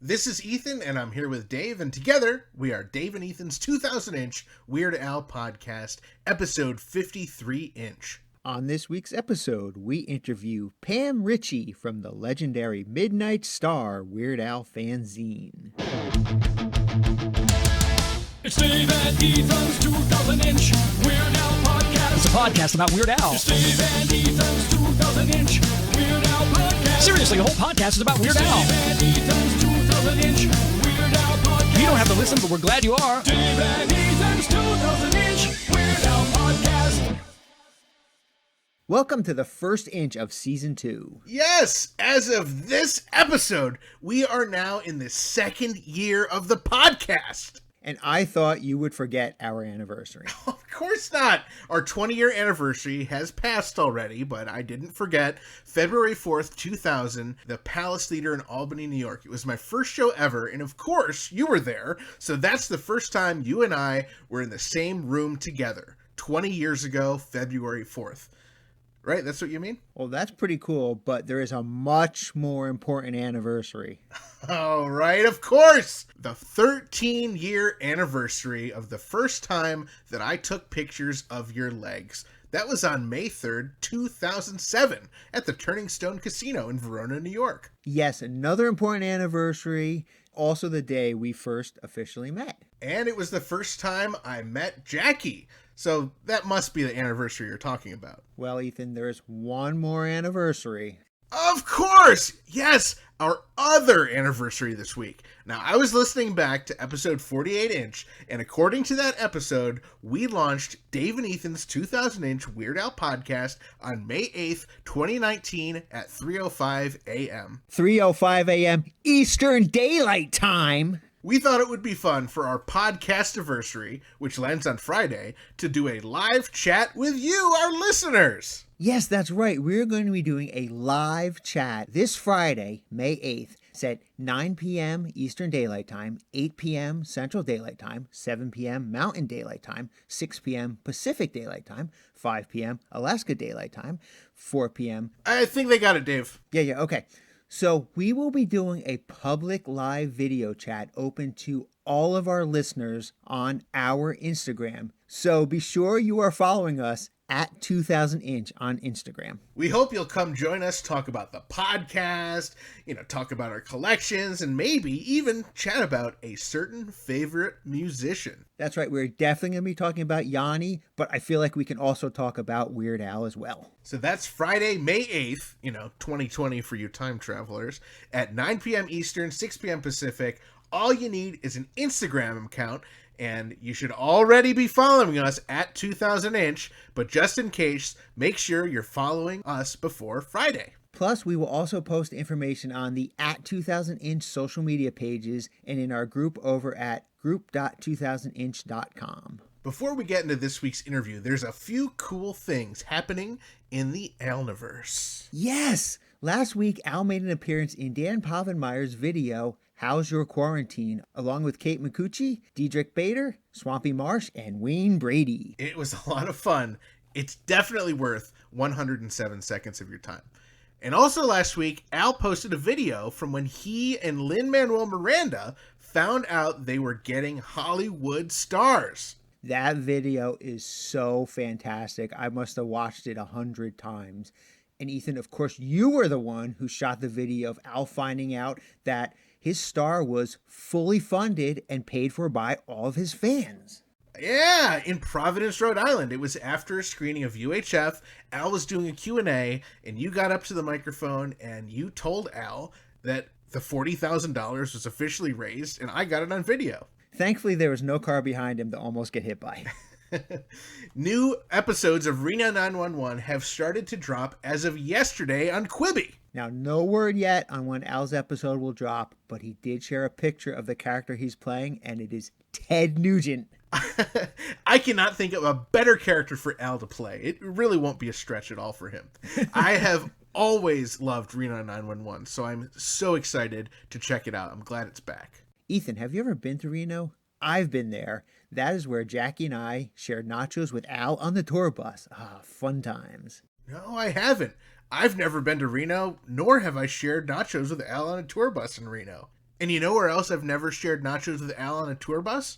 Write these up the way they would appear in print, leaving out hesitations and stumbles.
This is Ethan, and I'm here with Dave, and together we are Dave and Ethan's 2000-inch Weird Al podcast, episode 53-inch. On this week's episode, we interview Pam Ritchie from the legendary Midnight Star Weird Al Fanzine. It's Dave and Ethan's 2000-inch Weird Al podcast. It's a podcast about Weird Al. It's Dave and Ethan's 2000-inch Weird Al podcast. Seriously, the whole podcast is about Weird Al. Dave and Ethan's 2000-inch Weird Al podcast. You don't have to listen, but we're glad you are. Dave and Ethan's 2000-inch Weird Al podcast. Welcome to the first inch of season 2. Yes, as of this episode, we are now in the second year of the podcast. And I thought you would forget our anniversary. Of course not. Our 20-year anniversary has passed already, but I didn't forget. February 4th, 2000, the Palace Theater in Albany, New York. It was my first show ever, and of course, you were there. So that's the first time you and I were in the same room together. 20 years ago, February 4th. Right? That's what you mean? Well, that's pretty cool, but there is a much more important anniversary. Oh, right, of course! The 13-year anniversary of the first time that I took pictures of your legs. That was on May 3rd, 2007, at the Turning Stone Casino in Verona, New York. Yes, another important anniversary, also the day we first officially met. And it was the first time I met Jackie. So that must be the anniversary you're talking about. Well, Ethan, there's one more anniversary. Of course! Yes, our other anniversary this week. Now, I was listening back to episode 48-inch, and according to that episode, we launched Dave and Ethan's 2000-inch Weird Al podcast on May 8th, 2019 at 3:05 a.m. 3:05 a.m. Eastern Daylight Time. We thought it would be fun for our podcast anniversary, which lands on Friday, to do a live chat with you, our listeners. Yes, that's right. We're going to be doing a live chat this Friday, May 8th. It's at 9 p.m. Eastern Daylight Time, 8 p.m. Central Daylight Time, 7 p.m. Mountain Daylight Time, 6 p.m. Pacific Daylight Time, 5 p.m. Alaska Daylight Time, 4 p.m. I think they got it, Dave. Yeah, okay. So we will be doing a public live video chat open to all of our listeners on our Instagram. So be sure you are following us at 2000inch on Instagram. We hope you'll come join us, talk about the podcast, talk about our collections, and maybe even chat about a certain favorite musician. That's right. We're definitely going to be talking about Yanni, but I feel like we can also talk about Weird Al as well. So that's Friday, May 8th, 2020 for you time travelers, at 9 p.m. Eastern, 6 p.m. Pacific. All you need is an Instagram account, and you should already be following us at 2000inch, but just in case, make sure you're following us before Friday. Plus, we will also post information on the at 2000inch social media pages and in our group over at group.2000inch.com. Before we get into this week's interview, there's a few cool things happening in the Alniverse. Yes! Last week, Al made an appearance in Dan Povenmire's video, How's Your Quarantine, along with Kate McCucci, Diedrich Bader, Swampy Marsh, and Wayne Brady. It was a lot of fun. It's definitely worth 107 seconds of your time. And also last week, Al posted a video from when he and Lin-Manuel Miranda found out they were getting Hollywood stars. That video is so fantastic. I must have watched it 100 times. And Ethan, of course, you were the one who shot the video of Al finding out that his star was fully funded and paid for by all of his fans. Yeah, in Providence, Rhode Island. It was after a screening of UHF. Al was doing a Q&A, and you got up to the microphone, and you told Al that the $40,000 was officially raised, and I got it on video. Thankfully, there was no car behind him to almost get hit by. New episodes of Reno 911 have started to drop as of yesterday on Quibi. Now, no word yet on when Al's episode will drop, but he did share a picture of the character he's playing, and it is Ted Nugent. I cannot think of a better character for Al to play. It really won't be a stretch at all for him. I have always loved Reno 911, so I'm so excited to check it out. I'm glad it's back. Ethan, have you ever been to Reno? I've been there. That is where Jackie and I shared nachos with Al on the tour bus. Fun times. No, I haven't. I've never been to Reno, nor have I shared nachos with Al on a tour bus in Reno. And you know where else I've never shared nachos with Al on a tour bus?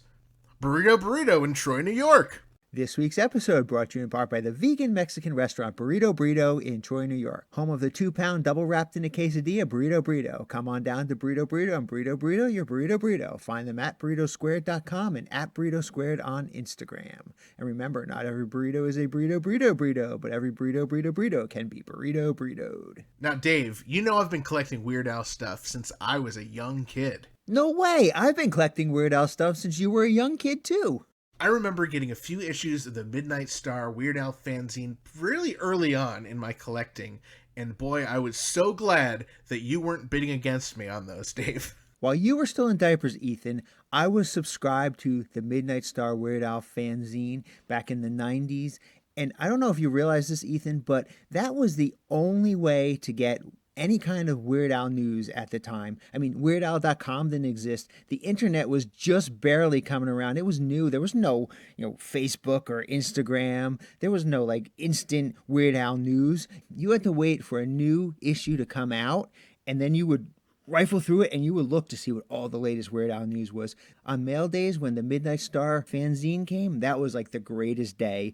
Burrito in Troy, New York. This week's episode brought to you in part by the vegan Mexican restaurant Burrito in Troy, New York. Home of the 2-pound double wrapped in a quesadilla Burrito. Come on down to Burrito and Burrito, your Burrito. Find them at burritosquared.com and at Burrito Squared on Instagram. And remember, not every burrito is a burrito, but every burrito can be burritoed. Now, Dave, you know I've been collecting Weird Al stuff since I was a young kid. No way! I've been collecting Weird Al stuff since you were a young kid, too. I remember getting a few issues of the Midnight Star Weird Al fanzine really early on in my collecting, and boy, I was so glad that you weren't bidding against me on those, Dave. While you were still in diapers, Ethan, I was subscribed to the Midnight Star Weird Al fanzine back in the 90s, and I don't know if you realize this, Ethan, but that was the only way to get any kind of Weird Al news at the time. I mean, WeirdAl.com didn't exist. The internet was just barely coming around. It was new. There was no, Facebook or Instagram. There was no instant Weird Al news. You had to wait for a new issue to come out, and then you would rifle through it and you would look to see what all the latest Weird Al news was. On mail days when the Midnight Star fanzine came, that was the greatest day.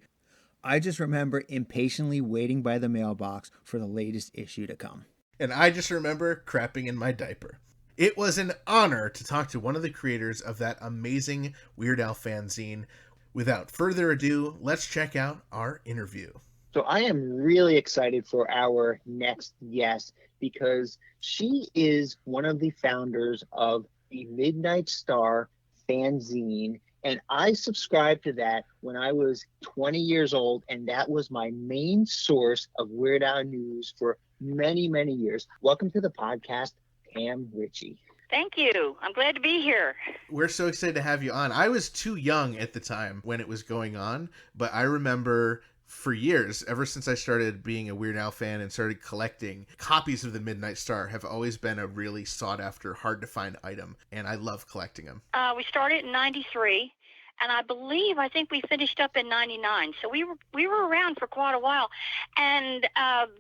I just remember impatiently waiting by the mailbox for the latest issue to come. And I just remember crapping in my diaper. It was an honor to talk to one of the creators of that amazing Weird Al fanzine. Without further ado, let's check out our interview. So I am really excited for our next guest because she is one of the founders of the Midnight Star fanzine. And I subscribed to that when I was 20 years old, and that was my main source of Weird Al news for many, many years. Welcome to the podcast, Pam Ritchie. Thank you. I'm glad to be here. We're so excited to have you on. I was too young at the time when it was going on, but I remember for years, ever since I started being a Weird Al fan and started collecting, copies of the Midnight Star have always been a really sought-after, hard-to-find item, and I love collecting them. We started in 93, and I think we finished up in 99. So we were around for quite a while. And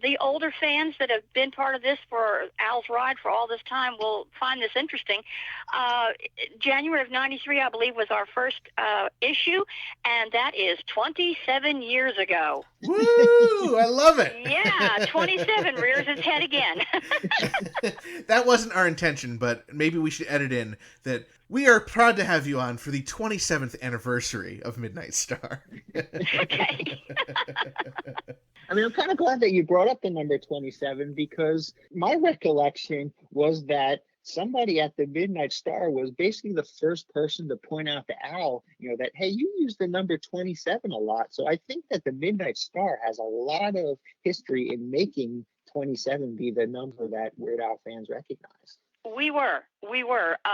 the older fans that have been part of this for Al's ride for all this time will find this interesting. January of 93, I believe, was our first issue, and that is 27 years ago. Woo! I love it. Yeah, 27 rears its head again. That wasn't our intention, but maybe we should edit in that we are proud to have you on for the 27th anniversary of Midnight Star. Okay. I mean, I'm kind of glad that you brought up the number 27 because my recollection was that somebody at the Midnight Star was basically the first person to point out to Al, that, hey, you use the number 27 a lot. So I think that the Midnight Star has a lot of history in making 27 be the number that Weird Al fans recognize. We were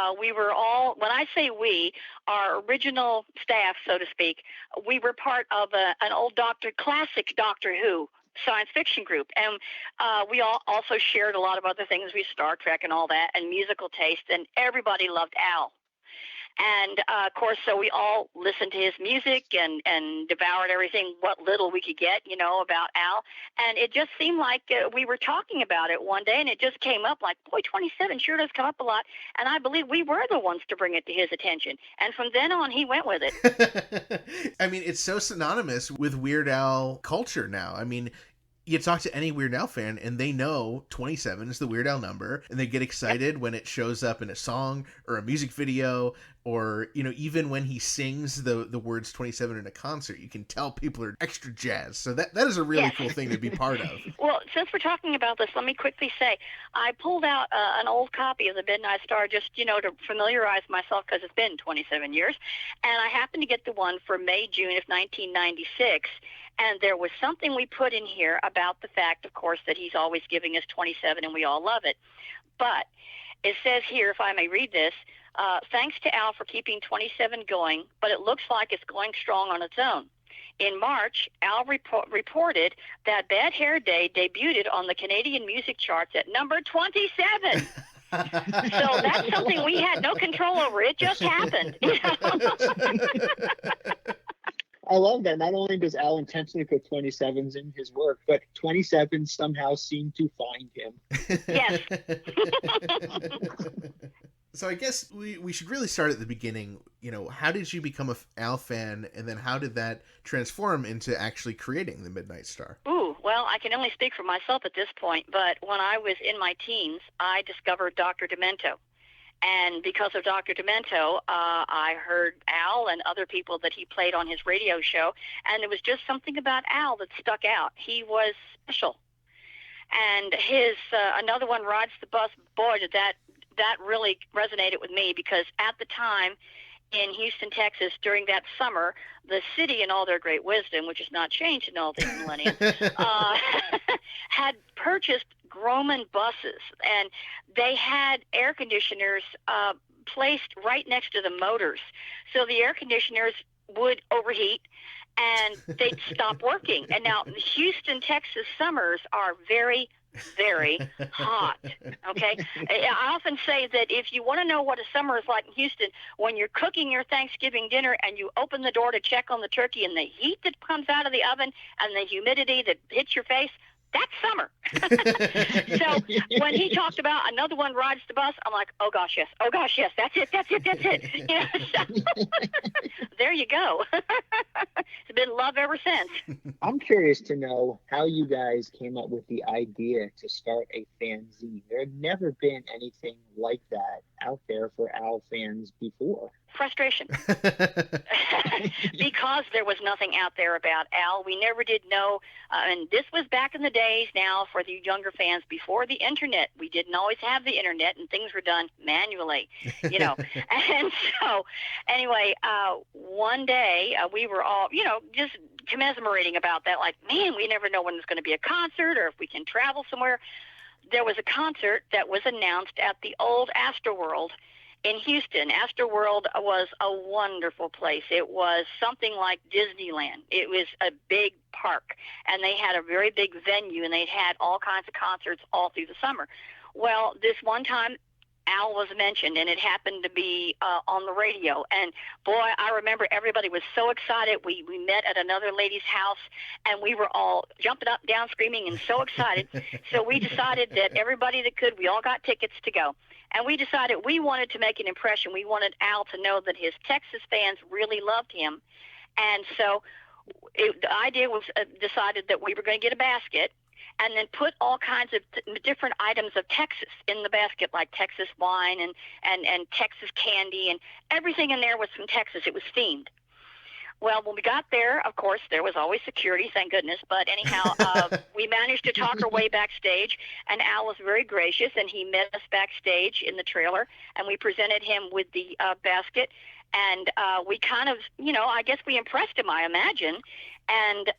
all, when I say we, our original staff, so to speak, we were part of an old classic Doctor Who science fiction group. And we all also shared a lot of other things. We Star Trek and all that, and musical taste, and everybody loved Al. And, of course, so we all listened to his music and devoured everything, what little we could get, about Al. And it just seemed like we were talking about it one day, and it just came up like, boy, 27 sure does come up a lot. And I believe we were the ones to bring it to his attention. And from then on, he went with it. I mean, it's so synonymous with Weird Al culture now. I mean, you talk to any Weird Al fan and they know 27 is the Weird Al number, and they get excited when it shows up in a song or a music video, or even when he sings the words 27 in a concert, you can tell people are extra jazzed. So that is a really cool thing to be part of. Well, since we're talking about this, let me quickly say I pulled out an old copy of the Midnight Star just to familiarize myself, because it's been 27 years, and I happened to get the one for May-June of 1996. And there was something we put in here about the fact, of course, that he's always giving us 27, and we all love it. But it says here, if I may read this, thanks to Al for keeping 27 going, but it looks like it's going strong on its own. In March, Al reported that Bad Hair Day debuted on the Canadian music charts at number 27. So that's something we had no control over. It just happened. I love that. Not only does Al intentionally put 27s in his work, but 27 somehow seem to find him. Yes. So I guess we should really start at the beginning. How did you become a Al fan, and then how did that transform into actually creating the Midnight Star? Ooh, well, I can only speak for myself at this point, but when I was in my teens, I discovered Dr. Demento. And because of Dr. Demento, I heard Al and other people that he played on his radio show, and there was just something about Al that stuck out. He was special. And his another one, Rides the Bus, boy, did that really resonated with me, because at the time in Houston, Texas, during that summer, the city, in all their great wisdom, which has not changed in all these millennia, had purchased Grumman buses, and they had air conditioners placed right next to the motors. So the air conditioners would overheat and they'd stop working. And now Houston, Texas summers are very, very hot. Okay, I often say that if you want to know what a summer is like in Houston, when you're cooking your Thanksgiving dinner and you open the door to check on the turkey, and the heat that comes out of the oven and the humidity that hits your face, that's summer. So when he talked about another one rides the bus, I'm like, oh gosh, yes, that's it. So, there you go. It's been love ever since. I'm curious to know how you guys came up with the idea to start a fanzine. There had never been anything like that out there for Al fans before. Frustration. Because there was nothing out there about Al. We never did know, and this was back in the days now for the younger fans before the internet. We didn't always have the internet, and things were done manually, And so anyway, one day we were all, just commiserating about that, like, man, we never know when there's going to be a concert or if we can travel somewhere. There was a concert that was announced at the old Astroworld in Houston. Astroworld was a wonderful place. It was something like Disneyland. It was a big park, and they had a very big venue, and they'd had all kinds of concerts all through the summer. Well, this one time, Al was mentioned, and it happened to be on the radio. And boy, I remember everybody was so excited. We met at another lady's house, and we were all jumping up, down, screaming, and so excited. So we decided that everybody that could, we all got tickets to go. And we decided we wanted to make an impression. We wanted Al to know that his Texas fans really loved him. And so the idea was decided that we were going to get a basket and then put all kinds of different items of Texas in the basket, like Texas wine and Texas candy, and everything in there was from Texas. It was themed. Well, when we got there, of course, there was always security, thank goodness. But anyhow, we managed to talk our way backstage, and Al was very gracious, and he met us backstage in the trailer, and we presented him with the basket. And we kind of, I guess we impressed him, I imagine. And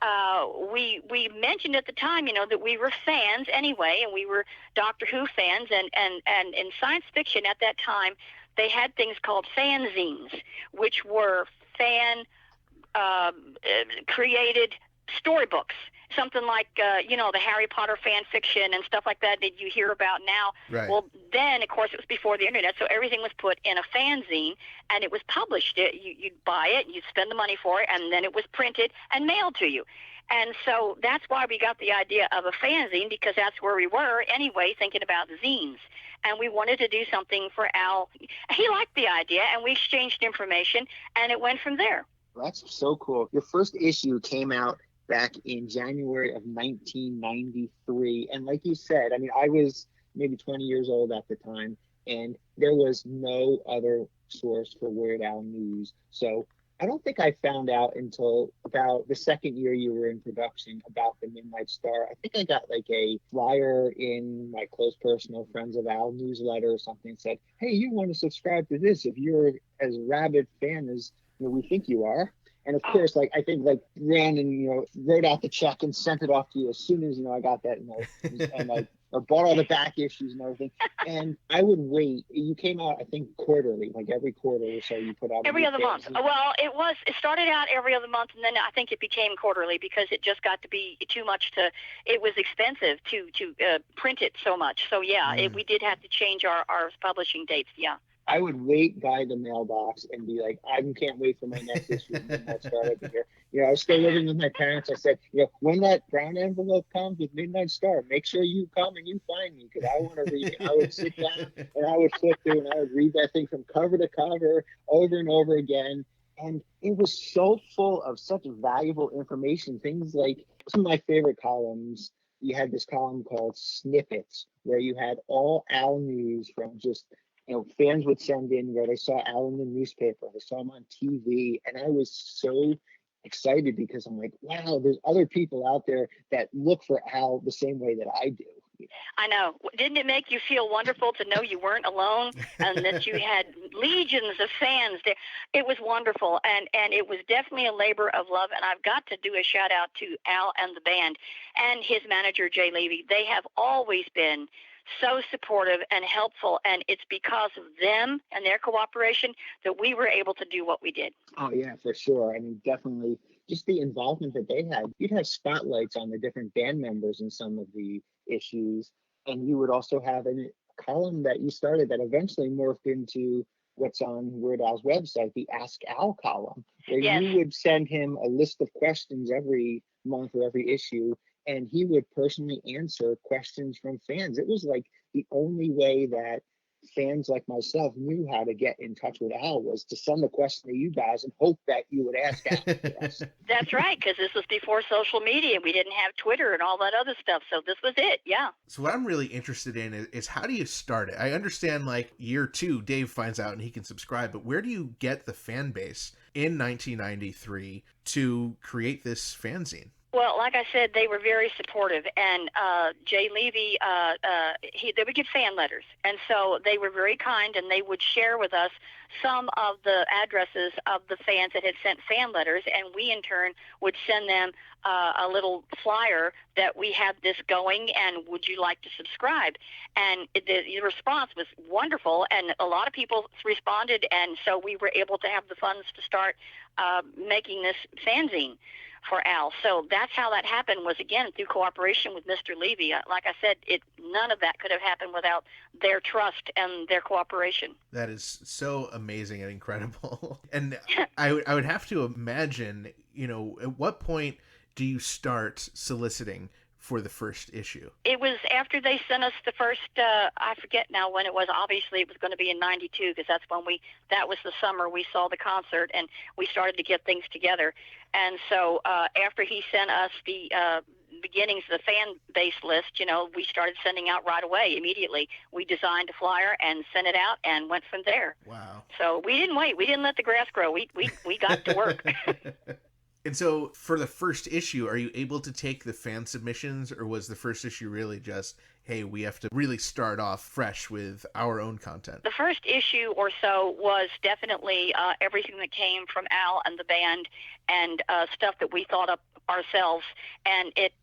we mentioned at the time, that we were fans anyway, and we were Doctor Who fans. And in science fiction at that time, they had things called fanzines, which were fan created storybooks, something like the Harry Potter fan fiction and stuff like that you hear about now. Right. Well, then of course it was before the internet, so everything was put in a fanzine and it was published. You'd buy it, you'd spend the money for it, and then it was printed and mailed to you. And so that's why we got the idea of a fanzine, because that's where we were anyway, thinking about zines. And we wanted to do something for Al. He liked the idea, and we exchanged information, and it went from there. That's so cool. Your first issue came out back in January of 1993. And like you said, I was maybe 20 years old at the time, and there was no other source for Weird Al news. So I don't think I found out until about the second year you were in production about the Midnight Star. I think I got like a flyer in my close personal Friends of Al newsletter or something, said, hey, you want to subscribe to this if you're as rabid fan as we think you are. And of course, I think ran and, wrote out the check and sent it off to you as soon as, I got that, and I bought all the back issues and everything. And I would wait. You came out, I think, quarterly, like every quarter or so you put out. Every other month. Well, it started out every other month, and then I think it became quarterly because it just got to be too much it was expensive to print it so much. So yeah, we did have to change our publishing dates. Yeah. I would wait by the mailbox and be like, I can't wait for my next issue. And then that started here. I was still living with my parents. I said, when that brown envelope comes with Midnight Star, make sure you come and you find me because I want to read it. I would sit down and I would flip through and I would read that thing from cover to cover over and over again. And it was so full of such valuable information. Things like some of my favorite columns. You had this column called Snippets, where you had all Al news from just, fans would send in where they saw Al in the newspaper, they saw him on TV, and I was so excited because I'm like, wow, there's other people out there that look for Al the same way that I do. I know. Didn't it make you feel wonderful to know you weren't alone and that you had legions of fans there? It was wonderful, and it was definitely a labor of love, and I've got to do a shout-out to Al and the band and his manager, Jay Levy. They have always been so supportive and helpful, and it's because of them and their cooperation that we were able to do what we did. Oh, yeah, for sure. I mean, definitely just the involvement that they had. You'd have spotlights on the different band members in some of the issues, and you would also have a column that you started that eventually morphed into what's on Weird Al's website, the Ask Al column, where Yes. you would send him a list of questions every month or every issue, and he would personally answer questions from fans. It was like the only way that fans like myself knew how to get in touch with Al was to send the question to you guys and hope that you would ask Al for us. That's right, because this was before social media. We didn't have Twitter and all that other stuff, so this was it, yeah. So what I'm really interested in is how do you start it? I understand like year 2, Dave finds out and he can subscribe, but where do you get the fan base in 1993 to create this fanzine? Well, like I said, they were very supportive, and Jay Levy, they would give fan letters, and so they were very kind, and they would share with us some of the addresses of the fans that had sent fan letters, and we in turn would send them a little flyer that we have this going, and would you like to subscribe? And the response was wonderful, and a lot of people responded, and so we were able to have the funds to start making this fanzine for Al. So that's how that happened, was again through cooperation with Mr. Levy. Like I said, none of that could have happened without their trust and their cooperation. That is so amazing and incredible. And I would have to imagine, at what point do you start soliciting for the first issue? It was after they sent us the first, I forget now when it was. Obviously, it was going to be in '92 because that's when that was the summer we saw the concert and we started to get things together. And so after he sent us the beginnings of the fan base list, we started sending out right away, immediately. We designed a flyer and sent it out and went from there. Wow. So we didn't wait. We didn't let the grass grow. We got to work. And so for the first issue, are you able to take the fan submissions, or was the first issue really just, hey, we have to really start off fresh with our own content? The first issue or so was definitely everything that came from Al and the band and stuff that we thought up ourselves, and it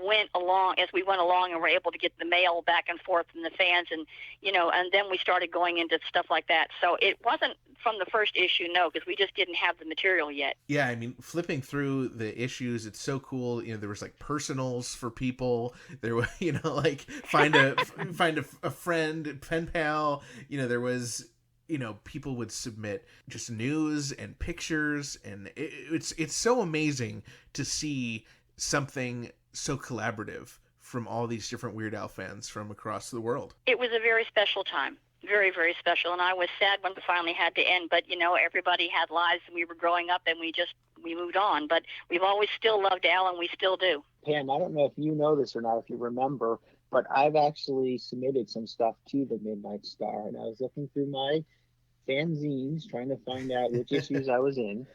went along as we went along, and were able to get the mail back and forth from the fans, and and then we started going into stuff like that. So it wasn't from the first issue, no, because we just didn't have the material yet. Yeah, I mean, flipping through the issues, it's so cool. There was like personals for people. There was, like find a friend, pen pal. There was, people would submit just news and pictures, and it's so amazing to see something so collaborative from all these different Weird Al fans from across the world. It was a very special time. Very, very special, and I was sad when it finally had to end, but everybody had lives, and we were growing up, and we moved on, but we've always still loved Al, and we still do. Pam, I don't know if you know this or not, if you remember, but I've actually submitted some stuff to the Midnight Star, and I was looking through my fanzines trying to find out which issues I was in.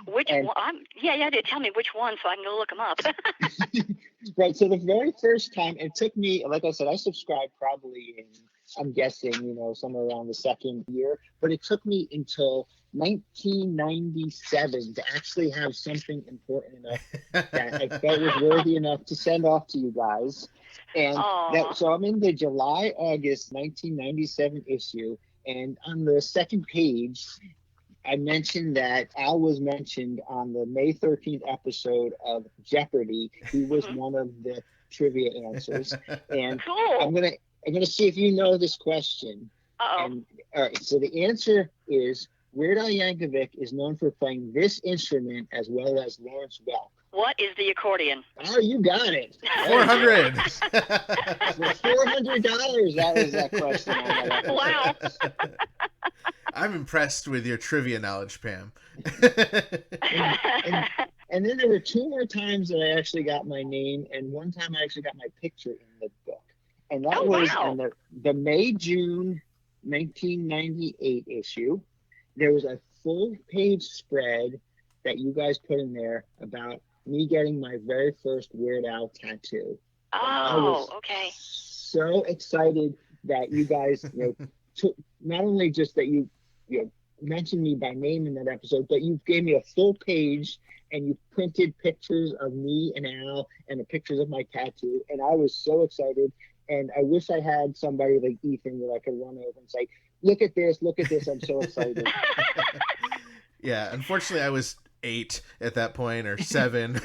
Which one? Yeah, tell me which one so I can go look them up. Right, so the very first time, it took me, like I said, I subscribed probably in, I'm guessing, somewhere around the second year, but it took me until 1997 to actually have something important enough that I felt was worthy enough to send off to you guys. And so I'm in the July-August 1997 issue, and on the second page, I mentioned that Al was mentioned on the May 13th episode of Jeopardy. He was one of the trivia answers. And cool. I'm gonna see if you know this question. Uh-oh. And all right, so the answer is Weird Al Yankovic is known for playing this instrument as well as Lawrence Welk. What is the accordion? Oh, you got it. 400. For $400, that was that question. On that episode. Wow. I'm impressed with your trivia knowledge, Pam. And then there were 2 more times that I actually got my name, and one time I actually got my picture in the book. And that was in the May-June 1998 issue. There was a full-page spread that you guys put in there about me getting my very first Weird Al tattoo. Oh, okay. So excited that you guys, took not only just that you mentioned me by name in that episode, but you gave me a full page and you printed pictures of me and Al and the pictures of my tattoo, and I was so excited. And I wish I had somebody like Ethan that I could run over and say, look at this, I'm so excited. Yeah, unfortunately I was 8 at that point, or 7.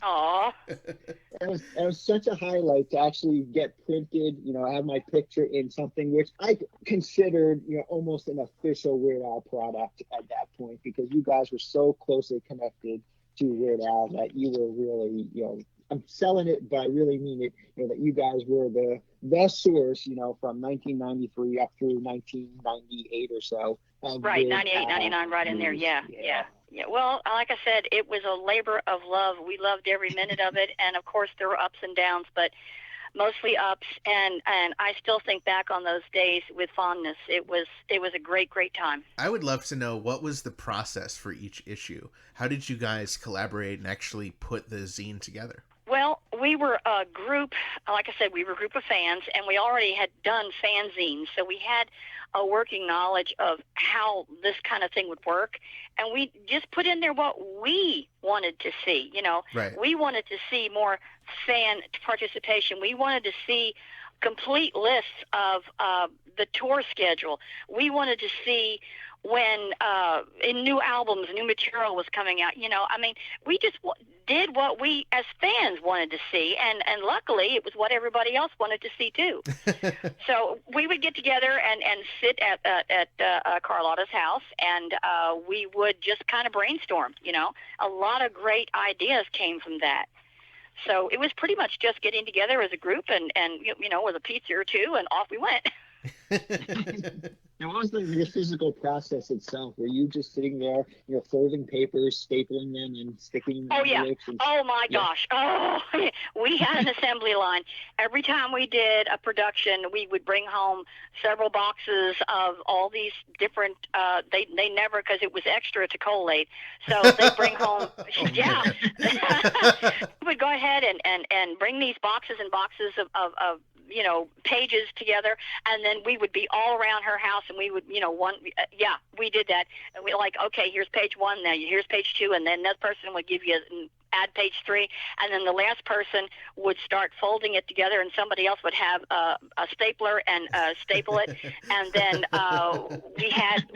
Aw. It was such a highlight to actually get printed, have my picture in something which I considered, almost an official Weird Al product at that point, because you guys were so closely connected to Weird Al that you were really, I'm selling it, but I really mean it, that you guys were the source, from 1993 up through 1998 or so. Right, 98, 99, right in there. Yeah. Well, like I said, it was a labor of love. We loved every minute of it, and of course there were ups and downs, but mostly ups. And I still think back on those days with fondness. It was a great time. I would love to know, what was the process for each issue? How did you guys collaborate and actually put the zine together? Well, we were a group, like I said, we were a group of fans, and we already had done fanzines, so we had a working knowledge of how this kind of thing would work, and we just put in there what we wanted to see. Right. We wanted to see more fan participation. We wanted to see complete lists of the tour schedule. We wanted to see when in new albums, new material was coming out. We just did what we as fans wanted to see, and luckily it was what everybody else wanted to see too. So we would get together and sit at Carlotta's house, and we would just kind of brainstorm. A lot of great ideas came from that. So it was pretty much just getting together as a group and with a pizza or two, and off we went. Now, what was the physical process itself? Were you just sitting there, folding papers, stapling them, and sticking them? Oh, yeah. Oh, my gosh. Oh, we had an assembly line. Every time we did a production, we would bring home several boxes of all these different, they never, because it was extra to collate, so they'd bring home, yeah. We would go ahead and bring these boxes and boxes of pages together, and then we would be all around her house, and we would, we did that. And we okay, here's page 1, now here's page 2, and then that person would give you add page 3, and then the last person would start folding it together, and somebody else would have a stapler and staple it, and then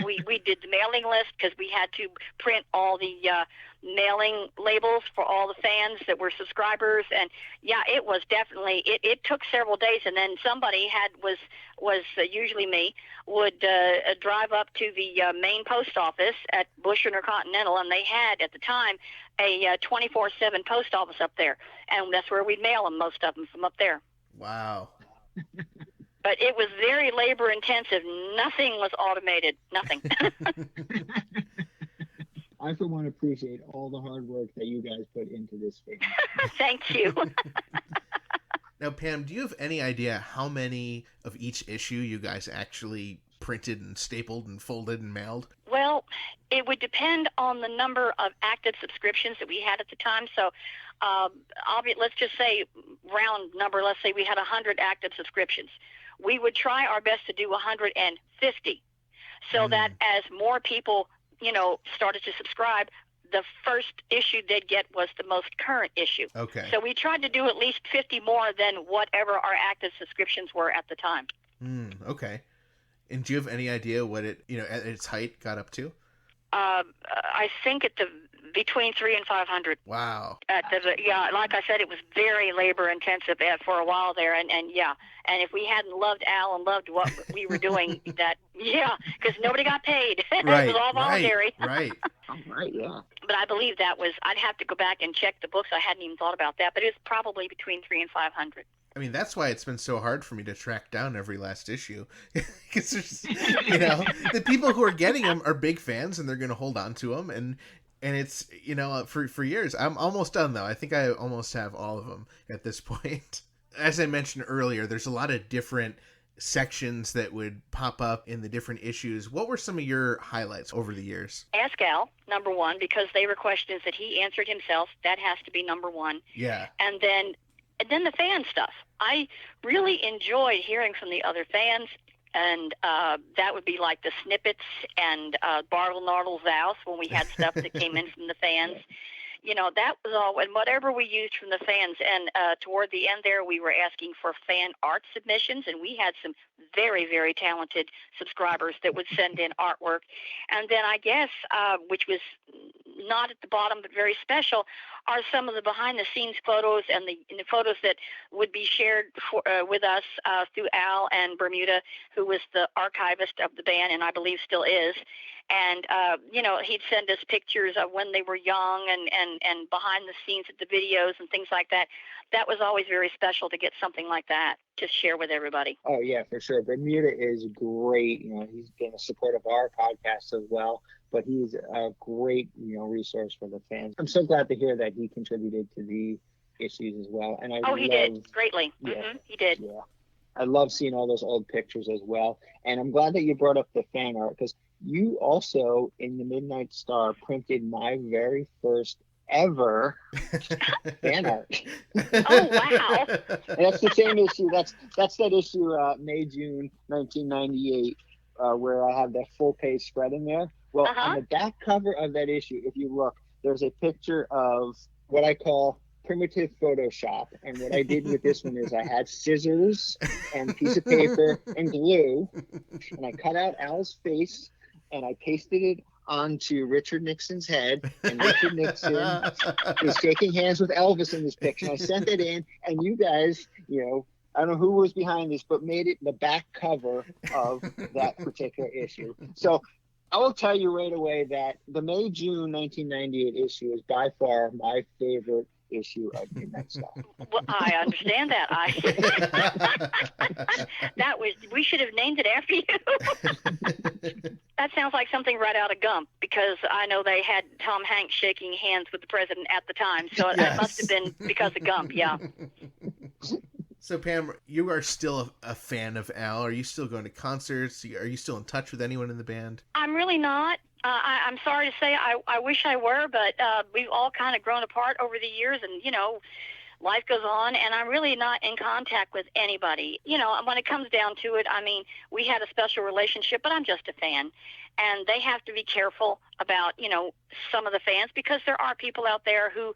we did the mailing list, because we had to print all the mailing labels for all the fans that were subscribers, and it was definitely it took several days, and then somebody was usually me, would drive up to the main post office at Bush or Continental, and they had at the time a 24/7 post office up there, and that's where we'd mail them, most of them, from up there. Wow. But it was very labor intensive. Nothing was automated. Nothing. I, for one, appreciate all the hard work that you guys put into this thing. Thank you. Now, Pam, do you have any idea how many of each issue you guys actually printed and stapled and folded and mailed? Well, it would depend on the number of active subscriptions that we had at the time. So let's just say round number, let's say we had 100 active subscriptions. We would try our best to do 150, so that as more people started to subscribe, the first issue they'd get was the most current issue. Okay. So we tried to do at least 50 more than whatever our active subscriptions were at the time. Okay. And do you have any idea what it, at its height got up to? I think at the between 300 and 500. Wow. Yeah, like I said, it was very labor intensive for a while there, and yeah, and if we hadn't loved Al and loved what we were doing, because nobody got paid. Right. It was all voluntary. Right. All right, yeah. But I believe that was. I'd have to go back and check the books. I hadn't even thought about that, but it was probably between 300 and 500. I mean, that's why it's been so hard for me to track down every last issue. Because there's, the people who are getting them are big fans, and they're going to hold on to them. And it's, for years. I'm almost done, though. I think I almost have all of them at this point. As I mentioned earlier, there's a lot of different sections that would pop up in the different issues. What were some of your highlights over the years? Ask Al, number one, because they were questions that he answered himself. That has to be number one. Yeah. And then the fan stuff. I really enjoyed hearing from the other fans, and that would be like the snippets and Bartle Nardle's House when we had stuff that came in from the fans. That was all, and whatever we used from the fans. And toward the end there, we were asking for fan art submissions, and we had some very, very talented subscribers that would send in artwork. And then I guess, which was not at the bottom but very special, are some of the behind-the-scenes photos and the photos that would be shared with us through Al and Bermuda, who was the archivist of the band and I believe still is. And, he'd send us pictures of when they were young and behind the scenes at the videos and things like that. That was always very special to get something like that to share with everybody. Oh, yeah, for sure. Bermuda is great. He's been a support of our podcast as well, but he's a great, resource for the fans. I'm so glad to hear that he contributed to the issues as well. And he did greatly. Yeah, he did. Yeah. I love seeing all those old pictures as well. And I'm glad that you brought up the fan art, because you also, in the Midnight Star, printed my very first ever fan art. Oh, wow. And that's the same issue. That's that issue, May, June 1998, where I have that full page spread in there. Well, on the back cover of that issue, if you look, there's a picture of what I call primitive Photoshop. And what I did with this one is I had scissors and a piece of paper and glue, and I cut out Al's face and I pasted it onto Richard Nixon's head, and Richard Nixon is shaking hands with Elvis in this picture. I sent it in, and you guys, I don't know who was behind this, but made it the back cover of that particular issue. So I will tell you right away that the May-June 1998 issue is by far my favorite issue of Midnight Star. Well, I understand that. We should have named it after you. That sounds like something right out of Gump, because I know they had Tom Hanks shaking hands with the president at the time, so it must have been because of Gump, yeah. So, Pam, you are still a fan of Al. Are you still going to concerts? Are you still in touch with anyone in the band? I'm really not. I'm sorry to say I wish I were, but we've all kind of grown apart over the years, and, life goes on, and I'm really not in contact with anybody. When it comes down to it, we had a special relationship, but I'm just a fan. And they have to be careful about, some of the fans, because there are people out there who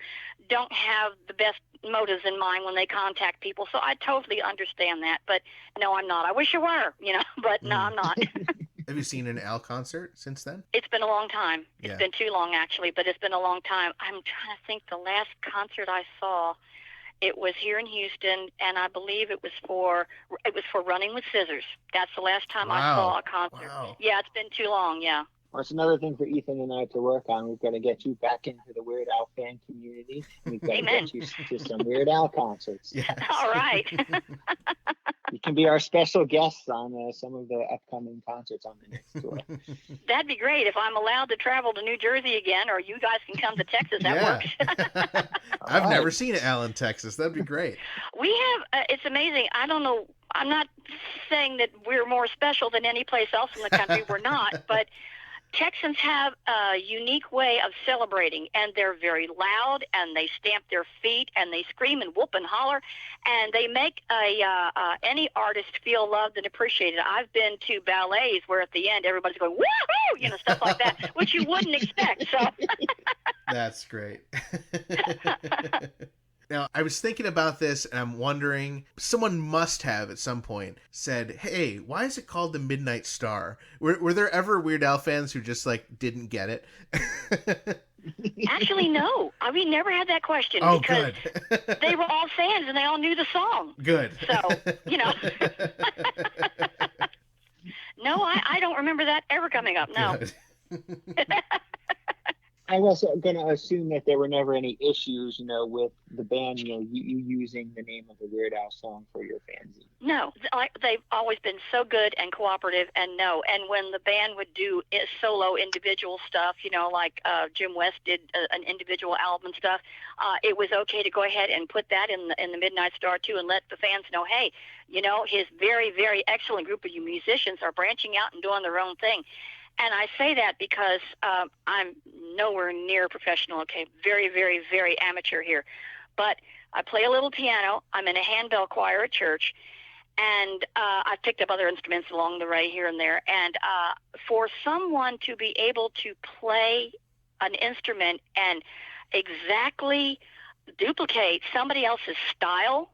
don't have the best motives in mind when they contact people. So I totally understand that. But no, I'm not. I wish I were, but no, I'm not. Have you seen an Al concert since then? It's been a long time. It's Yeah. been too long, actually, but it's been a long time. I'm trying to think the last concert I saw. It was here in Houston, and I believe it was for Running with Scissors. That's the last time I saw a concert. Wow. Yeah, it's been too long, yeah. Well, it's another thing for Ethan and I to work on. We've got to get you back into the Weird Al fan community. We've got Amen. to get you to some Weird Al concerts. Yes. All right. You can be our special guests on some of the upcoming concerts on the next tour. That'd be great if I'm allowed to travel to New Jersey again, or you guys can come to Texas. That works. I've right. never seen Al in Texas. That'd be great. We have, it's amazing. I don't know. I'm not saying that we're more special than any place else in the country. We're not, but Texans have a unique way of celebrating, and they're very loud, and they stamp their feet, and they scream and whoop and holler, and they make any artist feel loved and appreciated. I've been to ballets where at the end everybody's going woohoo, stuff like that, which you wouldn't expect. So That's great. Now, I was thinking about this, and I'm wondering, someone must have at some point said, hey, why is it called the Midnight Star? Were there ever Weird Al fans who just, like, didn't get it? Actually, no. We never had that question because good. they were all fans and they all knew the song. Good. So, no, I don't remember that ever coming up, no. I was going to assume that there were never any issues, with the band, you using the name of the Weird Al song for your fanzine. No, they've always been so good and cooperative, and no. And when the band would do solo individual stuff, like Jim West did an individual album and stuff, it was okay to go ahead and put that in the Midnight Star too, and let the fans know, hey, his very, very excellent group of you musicians are branching out and doing their own thing. And I say that because I'm nowhere near professional, okay? Very, very, very amateur here. But I play a little piano. I'm in a handbell choir at church. And I've picked up other instruments along the way here and there. And for someone to be able to play an instrument and exactly duplicate somebody else's style,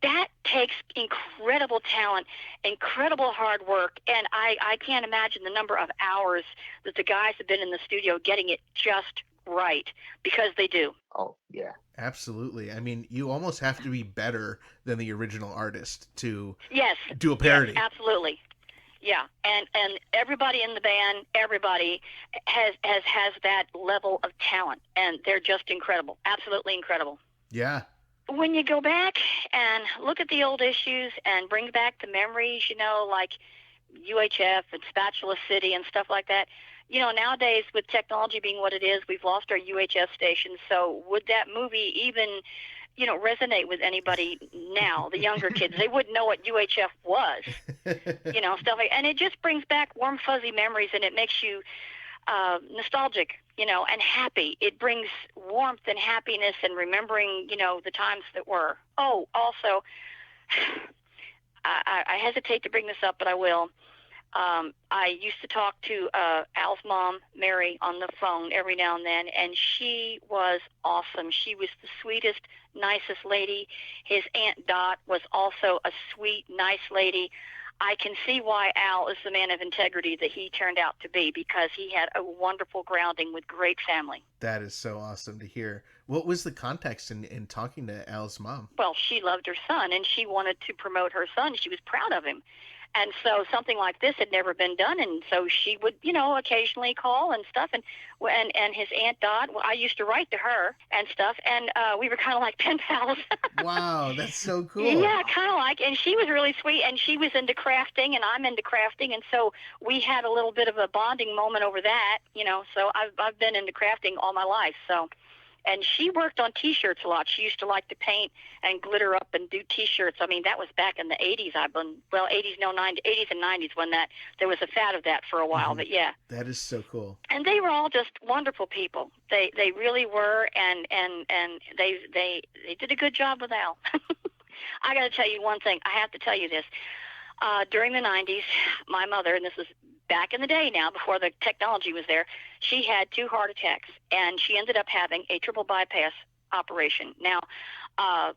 that takes incredible talent, incredible hard work, and I can't imagine the number of hours that the guys have been in the studio getting it just right, because they do. Oh, yeah. Absolutely. I mean, you almost have to be better than the original artist to do a parody. Yes, absolutely. Yeah, and everybody in the band, everybody has that level of talent, and they're just incredible, absolutely incredible. Yeah. When you go back and look at the old issues and bring back the memories, like UHF and Spatula City and stuff like that, nowadays with technology being what it is, we've lost our UHF stations. So would that movie even, resonate with anybody now, the younger kids? They wouldn't know what UHF was, stuff like, and it just brings back warm, fuzzy memories, and it makes you nostalgic, and happy. It brings warmth and happiness and remembering, the times that were. Oh, also, I hesitate to bring this up, but I will. I used to talk to Al's mom, Mary, on the phone every now and then, and she was awesome. She was the sweetest, nicest lady. His Aunt Dot was also a sweet, nice lady. I can see why Al is the man of integrity that he turned out to be, because he had a wonderful grounding with great family. That is so awesome to hear. What was the context in talking to Al's mom? Well, she loved her son, and she wanted to promote her son. She was proud of him. And so something like this had never been done, and so she would, occasionally call and stuff. And his Aunt Dot, I used to write to her and stuff, and we were kind of like pen pals. Wow, that's so cool. Yeah, kind of like, and she was really sweet, and she was into crafting, and I'm into crafting, and so we had a little bit of a bonding moment over that, so I've been into crafting all my life, so. And she worked on T-shirts a lot. She used to like to paint and glitter up and do T-shirts. I mean, that was back in the 80s. 80s and 90s when there was a fad of that for a while. Mm-hmm. But yeah. That is so cool. And they were all just wonderful people. They really were, and they did a good job with Al. I got to tell you one thing. I have to tell you this. During the 90s, my mother, and this was back in the day now, before the technology was there, she had 2 heart attacks, and she ended up having a triple bypass operation. Now,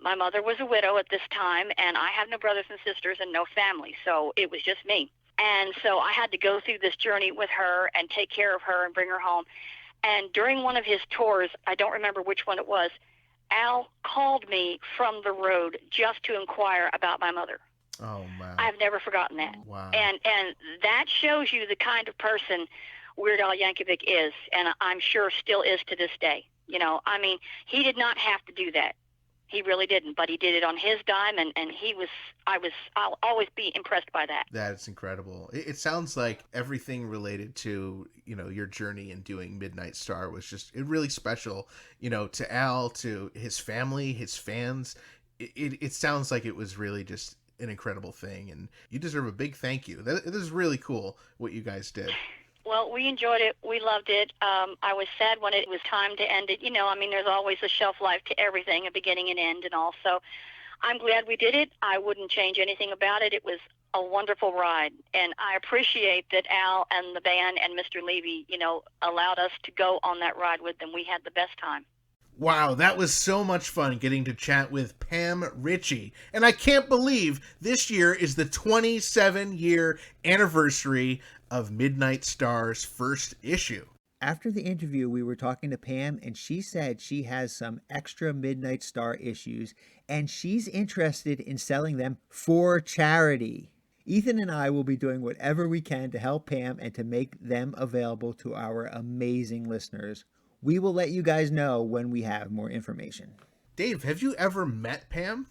my mother was a widow at this time, and I have no brothers and sisters and no family, so it was just me. And so I had to go through this journey with her and take care of her and bring her home. And during one of his tours, I don't remember which one it was, Al called me from the road just to inquire about my mother. Oh, wow. I've never forgotten that. Wow. And that shows you the kind of person Weird Al Yankovic is, and I'm sure still is to this day. I mean, he did not have to do that. He really didn't, but he did it on his dime, and I'll always be impressed by that. That's incredible. It sounds like everything related to, your journey in doing Midnight Star was just really special, to Al, to his family, his fans. It sounds like it was really just an incredible thing, and you deserve a big thank you. This is really cool what you guys did. Well, we enjoyed it. We loved it. I was sad when it was time to end it. I mean, there's always a shelf life to everything, a beginning and end, and all. So I'm glad we did it. I wouldn't change anything about it. It was a wonderful ride, and I appreciate that Al and the band and Mr. Levy, allowed us to go on that ride with them. We had the best time. Wow, that was so much fun getting to chat with Pam Ritchie. And I can't believe this year is the 27-year anniversary of Midnight Star's first issue. After the interview, we were talking to Pam, and she said she has some extra Midnight Star issues, and she's interested in selling them for charity. Ethan and I will be doing whatever we can to help Pam and to make them available to our amazing listeners. We will let you guys know when we have more information. Dave, have you ever met Pam?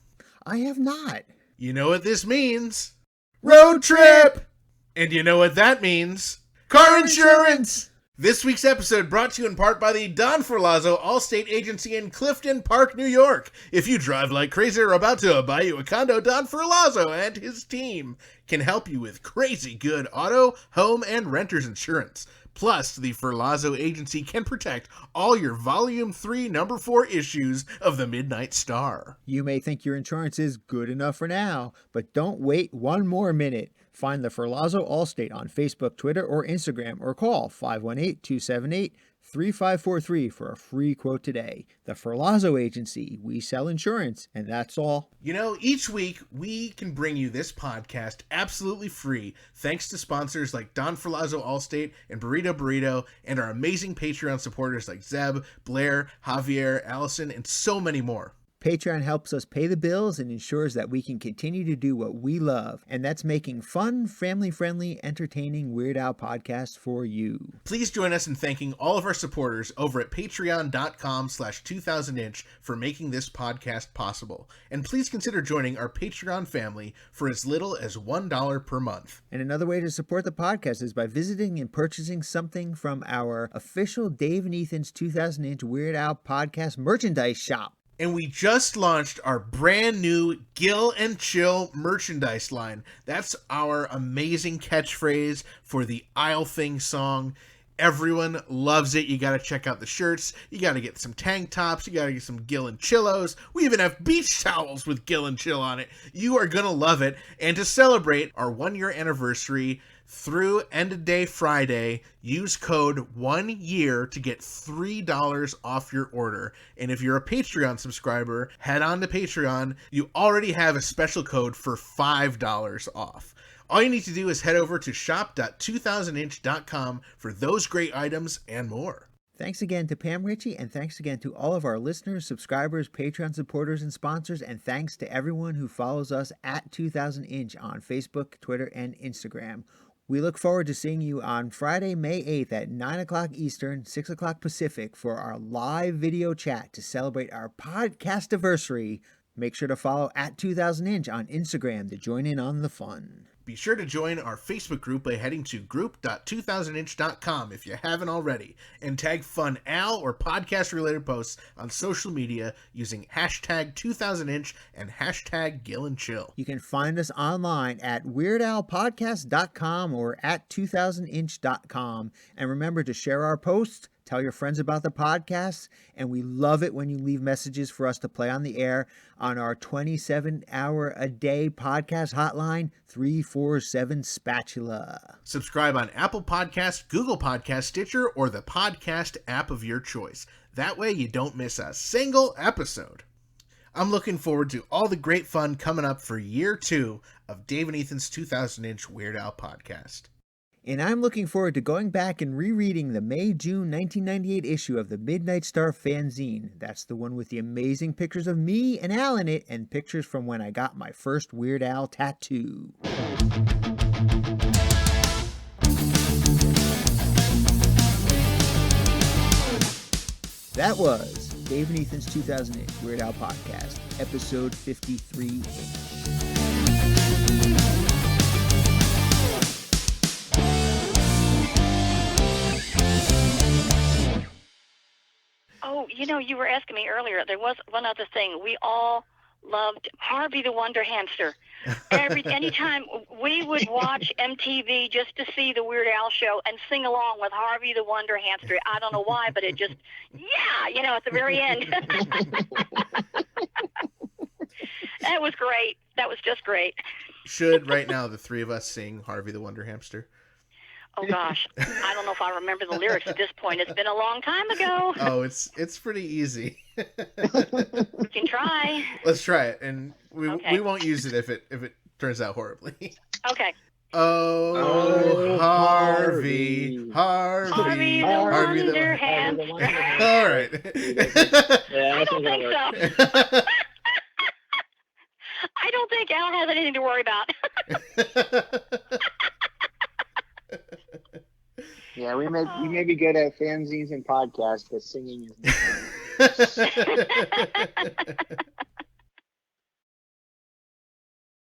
I have not. You know what this means? Road trip! And you know what that means? Car insurance! This week's episode brought to you in part by the Don Ferlazzo Allstate Agency in Clifton Park, New York. If you drive like crazy or about to buy you a condo, Don Ferlazzo and his team can help you with crazy good auto, home, and renter's insurance. Plus, the Ferlazzo Agency can protect all your Volume 3, Number 4 issues of the Midnight Star. You may think your insurance is good enough for now, but don't wait one more minute. Find the Ferlazzo Allstate on Facebook, Twitter, or Instagram, or call 518-278-3543 for a free quote today. The Ferlazzo Agency. We sell insurance, and that's all. You know, each week we can bring you this podcast absolutely free thanks to sponsors like Don Ferlazzo Allstate and Burrito, and our amazing Patreon supporters like Zeb, Blair, Javier, Allison, and so many more. Patreon helps us pay the bills and ensures that we can continue to do what we love, and that's making fun, family-friendly, entertaining Weird Al podcasts for you. Please join us in thanking all of our supporters over at patreon.com/2000inch for making this podcast possible. And please consider joining our Patreon family for as little as $1 per month. And another way to support the podcast is by visiting and purchasing something from our official Dave and Ethan's 2000-inch Weird Al podcast merchandise shop. And we just launched our brand new Gill and Chill merchandise line. That's our amazing catchphrase for the Isle Thing song. Everyone loves it. You got to check out the shirts. You got to get some tank tops. You got to get some Gill and Chillos. We even have beach towels with Gill and Chill on it. You are going to love it. And to celebrate our 1-year anniversary through End of Day Friday, use code 1YEAR to get $3 off your order. And if you're a Patreon subscriber, head on to Patreon. You already have a special code for $5 off. All you need to do is head over to shop.2000inch.com for those great items and more. Thanks again to Pam Ritchie, and thanks again to all of our listeners, subscribers, Patreon supporters, and sponsors, and thanks to everyone who follows us at 2000inch on Facebook, Twitter, and Instagram. We look forward to seeing you on Friday, May 8th at 9 o'clock Eastern, 6 o'clock Pacific for our live video chat to celebrate our podcast anniversary. Make sure to follow at 2000inch on Instagram to join in on the fun. Be sure to join our Facebook group by heading to group.2000inch.com if you haven't already, and tag Fun Al or podcast-related posts on social media using hashtag 2000inch and hashtag Gill and Chill. You can find us online at weirdalpodcast.com or at 2000inch.com. And remember to share our posts, tell your friends about the podcast, and we love it when you leave messages for us to play on the air on our 27-hour-a-day podcast hotline, 347 Spatula. Subscribe on Apple Podcasts, Google Podcasts, Stitcher, or the podcast app of your choice. That way you don't miss a single episode. I'm looking forward to all the great fun coming up for year 2 of Dave and Ethan's 2000-inch Weird Al podcast. And I'm looking forward to going back and rereading the May-June 1998 issue of the Midnight Star Fanzine. That's the one with the amazing pictures of me and Al in it, and pictures from when I got my first Weird Al tattoo. That was Dave and Ethan's 2008 Weird Al podcast, episode 53. Oh, you were asking me earlier. There was one other thing. We all loved Harvey the Wonder Hamster. Anytime we would watch MTV just to see the Weird Al show and sing along with Harvey the Wonder Hamster. I don't know why, but it just, at the very end. That was great. That was just great. Should right now the three of us sing Harvey the Wonder Hamster? Oh gosh, I don't know if I remember the lyrics at this point. It's been a long time ago. Oh, it's pretty easy. We can try. Let's try it, and Okay. we won't use it if it turns out horribly. Okay. Oh, Harvey, Harvey the Wonder Hamster. All right. Yeah, I don't think so. I don't think Al has anything to worry about. Yeah, we may be good at fanzines and podcasts, but singing is not.